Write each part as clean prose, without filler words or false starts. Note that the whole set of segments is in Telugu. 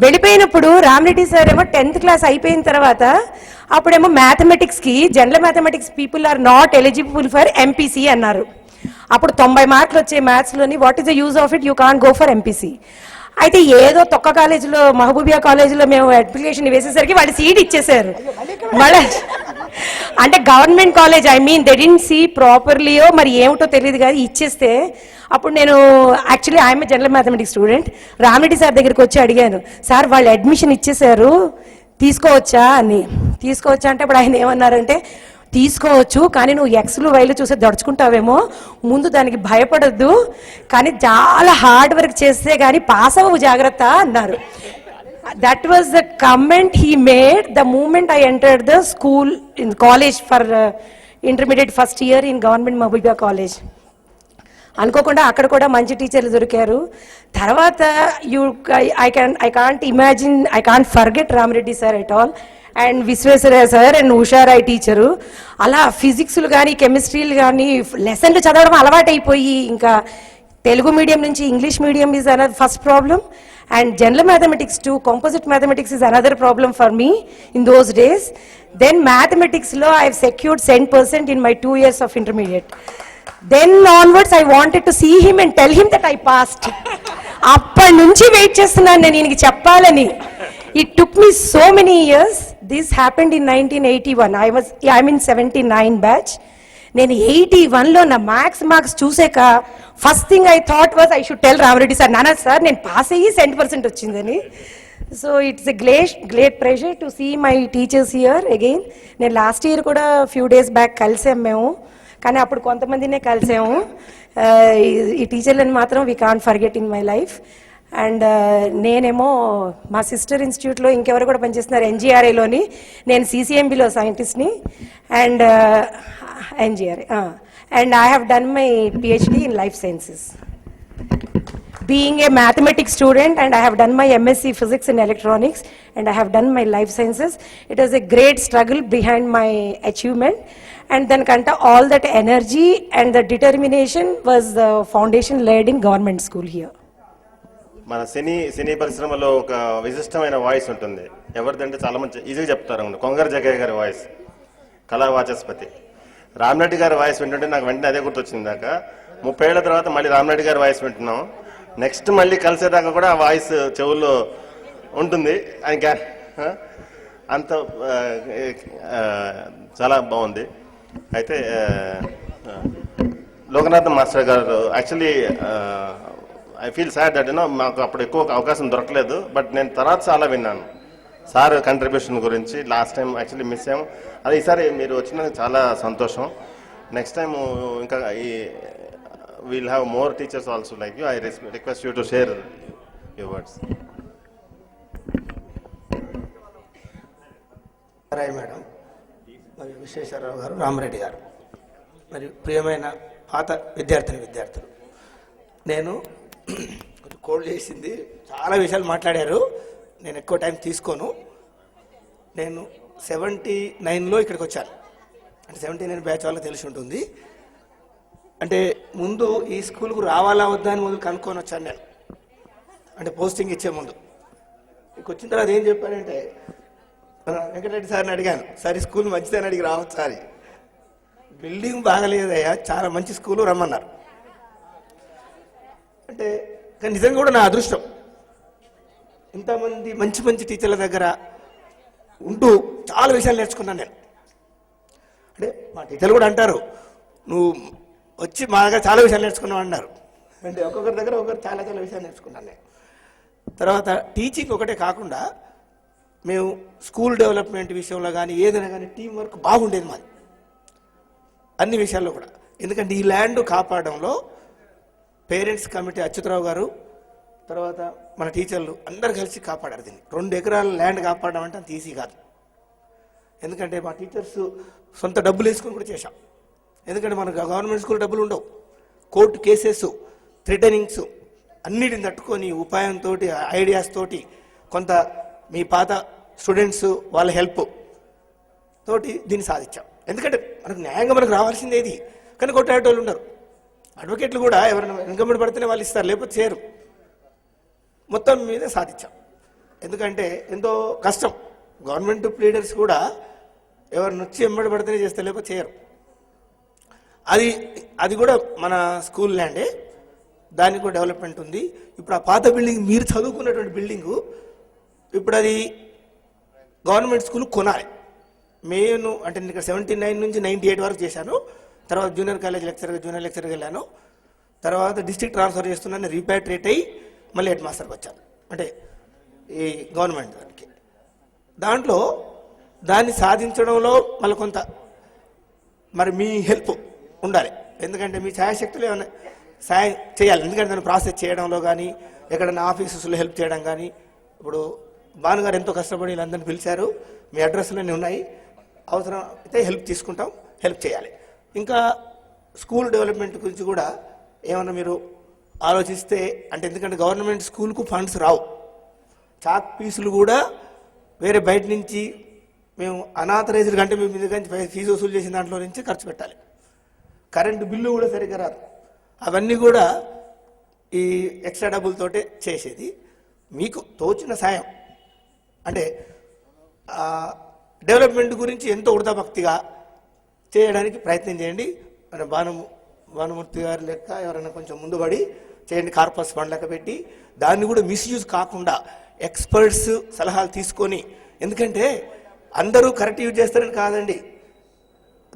వెళ్ళిపోయినప్పుడు రామరెడ్డి సార్ ఏమో 10th క్లాస్ అయిపోయిన తర్వాత అప్పుడేమో మ్యాథమెటిక్స్కి general mathematics people are not eligible for MPC అన్నారు. అప్పుడు 90 మార్కులు వచ్చే మ్యాథ్స్లోని what is the use of it, you can't go for MPC. అయితే ఏదో తొక్క కాలేజీలో మహబూబియా కాలేజీలో మేము అప్లికేషన్ వేసేసరికి వాళ్ళు సీట్ ఇచ్చేసారు. మళ్ళీ అంటే government college, I mean they didn't see ప్రాపర్లీయో మరి ఏమిటో తెలియదు కానీ ఇచ్చేస్తే అప్పుడు నేను actually I'm general mathematics student. Ramareddy sir దగ్గరికి వచ్చి అడిగాను, సార్ వాళ్ళు అడ్మిషన్ ఇచ్చేసారు తీసుకోవచ్చా అని. తీసుకోవచ్చా అంటే అప్పుడు ఆయన ఏమన్నారంటే, తీసుకోవచ్చు కానీ నువ్వు ఎక్స్లు వైలు చూసి దడుచుకుంటావేమో, ముందు దానికి భయపడద్దు, కానీ చాలా హార్డ్ వర్క్ చేస్తే కానీ పాస్ అవ్వవు జాగ్రత్త అన్నారు. That was the comment he made the moment I entered the school in college for intermediate first year in government Mahbubia college. అనుకోకుండా అక్కడ కూడా మంచి టీచర్లు దొరికారు. తర్వాత I can't imagine, I can't forget Ramareddy sir at all and Visvesvaraya sir and Usha Rai teacher. అలా ఫిజిక్స్లు కానీ కెమిస్ట్రీలు కానీ లెసన్లు చదవడం అలవాటైపోయి ఇంకా తెలుగు మీడియం నుంచి English medium is another first problem and general mathematics too, composite mathematics is another problem for me in those days. Then mathematics law I have secured 100% in my 2 years of intermediate. Then onwards I wanted to see him and tell him that I passed. అప్పటి నుంచి వెయిట్ చేస్తున్నాను నేను ఈయనకి చెప్పాలని. It took me so many years. This happened in 1981. I'm in 79 batch. నేను 81లో నా మార్క్స్ చూసాక first thing I thought was I should tell Ramareddy sir, నానా సార్ నేను పాస్ అయ్యి 100% వచ్చిందని. So it's a great pressure to see my teachers here again. నేను లాస్ట్ ఇయర్ కూడా ఫ్యూ డేస్ బ్యాక్ కలిసాం మేము, కానీ అప్పుడు కొంతమందినే కలిసాము. ఈ టీచర్లను మాత్రం we can't forget in my life. And నేనేమో మా సిస్టర్ ఇన్స్టిట్యూట్లో ఇంకెవరు కూడా పనిచేస్తున్నారు ఎన్జిఆర్ఐలోని, నేను సిసిఎంబిలో సైంటిస్ట్ని and NGRI and I have done my PhD in life sciences. Being a mathematics student and I have done my MSc physics and electronics and I have done my life sciences, it was a great struggle behind my achievement. And then all that energy and the determination was the foundation laid in government school here. మన సినీ పరిశ్రమలో ఒక విశిష్టమైన వాయిస్ ఉంటుంది. ఎవరిదంటే చాలా మంచి ఈజీగా చెప్తారు. కొంగర జగయ్య గారి వాయిస్, కళా వాచస్పతి. రామరెడ్డి గారి వాయిస్ వింటుంటే నాకు వెంటనే అదే గుర్తొచ్చింది. దాకా 30 ఏళ్ల తర్వాత మళ్ళీ రామరెడ్డి గారి వాయిస్ వింటున్నాం. నెక్స్ట్ మళ్ళీ కలిసేదాకా కూడా ఆ వాయిస్ చెవుల్లో ఉంటుంది. అంత చాలా బాగుంది. అయితే లోకనాథన్ మాస్టర్ గారు actually I feel sad that మాకు అప్పుడు ఎక్కువ అవకాశం దొరకలేదు. బట్ నేను తర్వాత చాలా విన్నాను సార్ కంట్రిబ్యూషన్ గురించి. లాస్ట్ టైం యాక్చువల్లీ మిస్ అయ్యాము. అదే ఈసారి మీరు వచ్చినందుకు చాలా సంతోషం. నెక్స్ట్ టైం ఇంకా we'll have more teachers also like you. I request you to share your words. Madam, మరి విశ్వేశ్వరరావు గారు, రామరెడ్డి గారు, మరి ప్రియమైన పాత విద్యార్థులు, నేను కోడ్ చేసింది చాలా విషయాలు మాట్లాడారు. నేను ఎక్కువ టైం తీసుకోను. నేను 79లో ఇక్కడికి వచ్చాను. అంటే 79 బ్యాచ్ వాళ్ళకి తెలిసి ఉంటుంది. అంటే ముందు ఈ స్కూల్కు రావాలా వద్దా అని ముందు కనుక్కొని వచ్చాను నేను. అంటే పోస్టింగ్ ఇచ్చే ముందు ఇక్కడికి వచ్చిన తర్వాత ఏం చెప్పానంటే, వెంకటరెడ్డి సార్ని అడిగాను, సార్ ఈ స్కూల్ మంచిదని అడిగి రావచ్చు అని. బిల్డింగ్ బాగలేదయ్యా, చాలా మంచి స్కూలు, రమ్మన్నారు. అంటే కానీ నిజంగా కూడా నా అదృష్టం, ఇంతమంది మంచి మంచి టీచర్ల దగ్గర ఉంటూ చాలా విషయాలు నేర్చుకున్నాను నేను. అంటే మా టీచర్లు కూడా అంటారు, నువ్వు వచ్చి మా దగ్గర చాలా విషయాలు నేర్చుకున్నావు అన్నారు. అంటే ఒక్కొక్కరి దగ్గర ఒకరు చాలా చాలా విషయాలు నేర్చుకున్నాను నేను. తర్వాత టీచింగ్ ఒకటే కాకుండా మేము స్కూల్ డెవలప్మెంట్ విషయంలో కానీ ఏదైనా కానీ టీం వర్క్ బాగుండేది మాది అన్ని విషయాల్లో కూడా. ఎందుకంటే ఈ ల్యాండ్ కాపాడడంలో పేరెంట్స్ కమిటీ అచ్యుతరావు గారు, తర్వాత మన టీచర్లు అందరు కలిసి కాపాడారు దీన్ని. 2 ఎకరాల ల్యాండ్ కాపాడడం అంటే అంత ఈజీ కాదు. ఎందుకంటే మా టీచర్స్ సొంత డబ్బులు వేసుకొని కూడా చేశాం. ఎందుకంటే మన గవర్నమెంట్ స్కూల్ డబ్బులు ఉండవు. కోర్టు కేసెస్, థ్రెటనింగ్స్ అన్నిటిని తట్టుకొని ఉపాయంతో, ఐడియాస్ తోటి, కొంత మీ పాత స్టూడెంట్స్ వాళ్ళ హెల్ప్ తోటి దీన్ని సాధించాం. ఎందుకంటే మనకు న్యాయంగా మనకు రావాల్సిందేది, కానీ కొట్టాడేటోళ్ళు ఉండరు. అడ్వకేట్లు కూడా ఎవరైనా వెనుకబడి పడితేనే వాళ్ళు ఇస్తారు, లేకపోతే చేయరు. మొత్తం మీద సాధించాం. ఎందుకంటే ఎంతో కష్టం. గవర్నమెంట్ లీడర్స్ కూడా ఎవరిని వచ్చి ఎంబడి పడితేనే చేస్తే లేకపోతే చేయరు. అది కూడా మన స్కూల్ ల్యాండే, దానికి కూడా డెవలప్మెంట్ ఉంది. ఇప్పుడు ఆ పాత బిల్డింగ్, మీరు చదువుకున్నటువంటి బిల్డింగు, ఇప్పుడు అది గవర్నమెంట్ స్కూల్ కొనాలి. నేను అంటే నేను ఇక్కడ 79 నుంచి 98 వరకు చేశాను. తర్వాత జూనియర్ కాలేజ్ జూనియర్ లెక్చర్గా వెళ్ళాను. తర్వాత డిస్ట్రిక్ట్ ట్రాన్స్ఫర్ చేస్తున్నాను, రీపాట్రియేట్ అయ్యి మళ్ళీ హెడ్ మాస్టర్కి వచ్చాను, అంటే ఈ గవర్నమెంట్ దానికి. దాంట్లో దాన్ని సాధించడంలో మళ్ళీ కొంత మరి మీ హెల్ప్ ఉండాలి. ఎందుకంటే మీ ఛాయాశక్తులు ఏమైనా సాయం చేయాలి. ఎందుకంటే దాన్ని ప్రాసెస్ చేయడంలో కానీ, ఎక్కడైనా ఆఫీసెస్లో హెల్ప్ చేయడం కానీ. ఇప్పుడు భానుగారు ఎంతో కష్టపడి వీళ్ళందరినీ పిలిచారు, మీ అడ్రస్లన్నీ ఉన్నాయి, అవసరం అయితే హెల్ప్ తీసుకుంటాం, హెల్ప్ చేయాలి. ఇంకా స్కూల్ డెవలప్మెంట్ గురించి కూడా ఏమన్నా మీరు ఆలోచిస్తే, అంటే ఎందుకంటే గవర్నమెంట్ స్కూల్కు ఫండ్స్ రావు. చాక్ పీసులు కూడా వేరే బయట నుంచి మేము అనాథరైజ్డ్ కంటే మేము మీ దగ్గర నుంచి ఫీజు వసూలు చేసిన దాంట్లో నుంచి ఖర్చు పెట్టాలి. కరెంటు బిల్లు కూడా సరిగ్గా రాదు. అవన్నీ కూడా ఈ ఎక్స్ట్రా డబ్బులతోటే చేసేది. మీకు తోచిన సాయం అంటే డెవలప్మెంట్ గురించి ఎంతో ఉడతాభక్తిగా చేయడానికి ప్రయత్నం చేయండి. మన భానుమూర్తి గారి లెక్క ఎవరైనా కొంచెం ముందుపడి చేయండి, కార్పస్ ఫండ్ లెక్క పెట్టి దాన్ని కూడా మిస్యూజ్ కాకుండా ఎక్స్పర్ట్స్ సలహాలు తీసుకొని. ఎందుకంటే అందరూ కరెక్ట్ యూజ్ చేస్తారని కాదండి,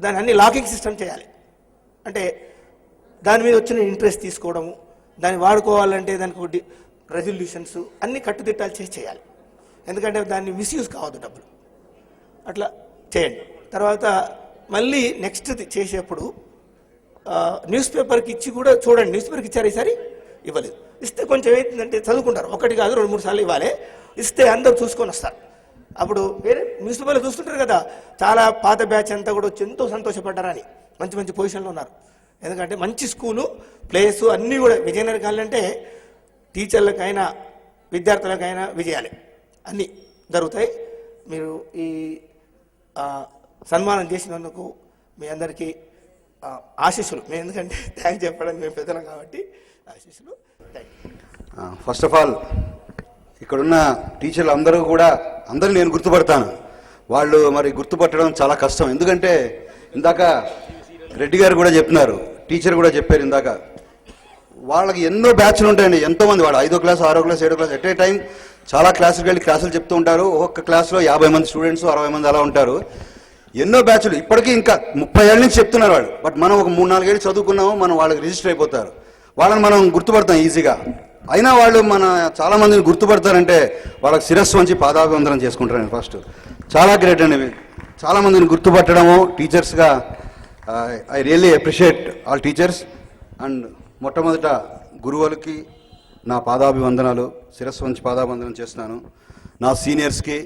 దాన్ని అన్ని లాకింగ్ సిస్టమ్ చేయాలి. అంటే దాని మీద వచ్చిన ఇంట్రెస్ట్ తీసుకోవడము, దాన్ని వాడుకోవాలంటే దానికి రెజల్యూషన్స్ అన్ని కట్టుదిట్టాలు చేయాలి. ఎందుకంటే దాన్ని మిస్యూజ్ కావద్దు డబ్బులు, అట్లా చేయండి. తర్వాత మళ్ళీ నెక్స్ట్ చేసేప్పుడు న్యూస్ పేపర్కి ఇచ్చి కూడా చూడండి. న్యూస్ పేపర్కి ఇచ్చారు, ఈసారి ఇవ్వలేదు. ఇస్తే కొంచెం ఏమైందంటే చదువుకుంటారు, ఒకటి కాదు 2-3 సార్లు ఇవ్వాలి. ఇస్తే అందరూ చూసుకొని వస్తారు. అప్పుడు వేరే న్యూస్ పేపర్లో చూస్తుంటారు కదా, చాలా పాత బ్యాచ్ అంతా కూడా వచ్చి ఎంతో సంతోషపడ్డారని మంచి మంచి పొజిషన్లో ఉన్నారు. ఎందుకంటే మంచి స్కూలు, ప్లేసు అన్నీ కూడా విజయనగరం కావాలంటే టీచర్లకైనా విద్యార్థులకైనా విజయాలే అన్నీ జరుగుతాయి. మీరు ఈ సన్మానం చేసినందుకు మీ అందరికీ ఆశీస్సులు. మేము ఎందుకంటే థ్యాంక్స్ చెప్పడానికి మేము పెద్దలం కాబట్టి ఆశీస్సులు. ఫస్ట్ ఆఫ్ ఆల్ ఇక్కడున్న టీచర్లు అందరూ కూడా అందరూ నేను గుర్తుపడతాను. వాళ్ళు మరి గుర్తుపట్టడం చాలా కష్టం. ఎందుకంటే ఇందాక రెడ్డి గారు కూడా చెప్తున్నారు, టీచర్ కూడా చెప్పారు ఇందాక, వాళ్ళకి ఎన్నో బ్యాచ్లు ఉంటాయండి. ఎంతోమంది వాడు 5వ క్లాస్ 6వ క్లాస్ 7వ క్లాస్ ఎట్ ఏ టైం చాలా క్లాసులకు వెళ్ళి క్లాసులు చెప్తూ ఉంటారు. ఒక్కొక్క క్లాస్లో 50 మంది స్టూడెంట్స్ 60 మంది అలా ఉంటారు. ఎన్నో బ్యాచ్లు ఇప్పటికీ ఇంకా 30 ఏళ్ళ నుంచి చెప్తున్నారు వాళ్ళు. బట్ మనం ఒక 3-4 ఏళ్ళు చదువుకున్నాము, మనం వాళ్ళకి రిజిస్టర్ అయిపోతారు. వాళ్ళని మనం గుర్తుపడతాం ఈజీగా. అయినా వాళ్ళు మన చాలా మందిని గుర్తుపడతారంటే వాళ్ళకి శిరస్సు వంచి పాదాభివందనం చేసుకుంటారు. ఫస్ట్ చాలా గ్రేట్ అండి, చాలా మందిని గుర్తుపట్టడము టీచర్స్గా. I really appreciate all teachers. And మొట్టమొదట గురువులకి నా పాదాభివందనాలు, శిరస్సు వంచి పాదాభివందనం చేస్తున్నాను. నా సీనియర్స్కి,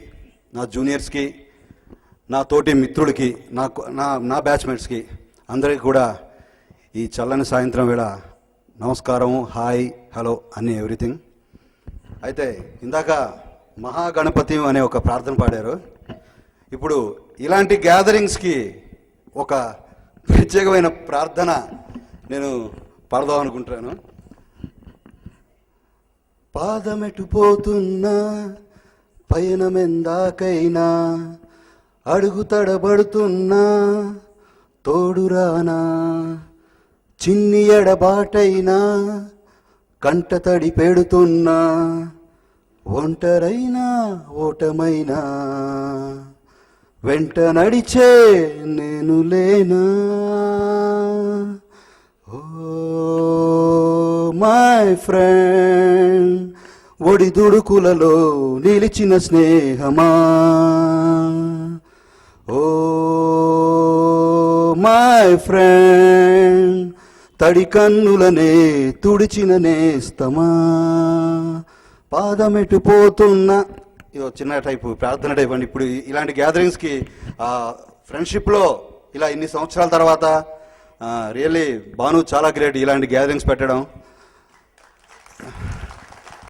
నా జూనియర్స్కి, నా తోటి మిత్రులకి, నా బ్యాచ్మేట్స్కి అందరికీ కూడా ఈ చల్లని సాయంత్రం వేళ నమస్కారం, హాయ్, హలో అన్ని ఎవ్రీథింగ్. అయితే ఇందాక మహాగణపతి అనే ఒక ప్రార్థన పాడారు. ఇప్పుడు ఇలాంటి గ్యాదరింగ్స్కి ఒక ప్రత్యేకమైన ప్రార్థన నేను పాడదాం అనుకుంటున్నాను. పాదమెటుపోతున్నా పయనమెందాకైనా, అడుగు తడబడుతున్నా తోడురానా, చిన్ని ఎడబాటైనా కంట తడి పెడుతున్నా, ఒంటరైనా ఓటమైనా వెంట నడిచే నేను లేనా. ఓ మై ఫ్రెండ్, ఒడిదుడుకులలో నిలిచిన స్నేహమా, ఓ మై ఫ్రెండ్, తడి కన్నులనే తుడిచిన నేస్తమా, పాదమెట్టుపోతున్నా. ఇది చిన్న టైపు ప్రార్థన టైప్ అండి. ఇప్పుడు ఇలాంటి గ్యాదరింగ్స్కి ఫ్రెండ్షిప్లో ఇలా ఇన్ని సంవత్సరాల తర్వాత రియల్లీ భాను చాలా గ్రేట్ ఇలాంటి గ్యాదరింగ్స్ పెట్టడం.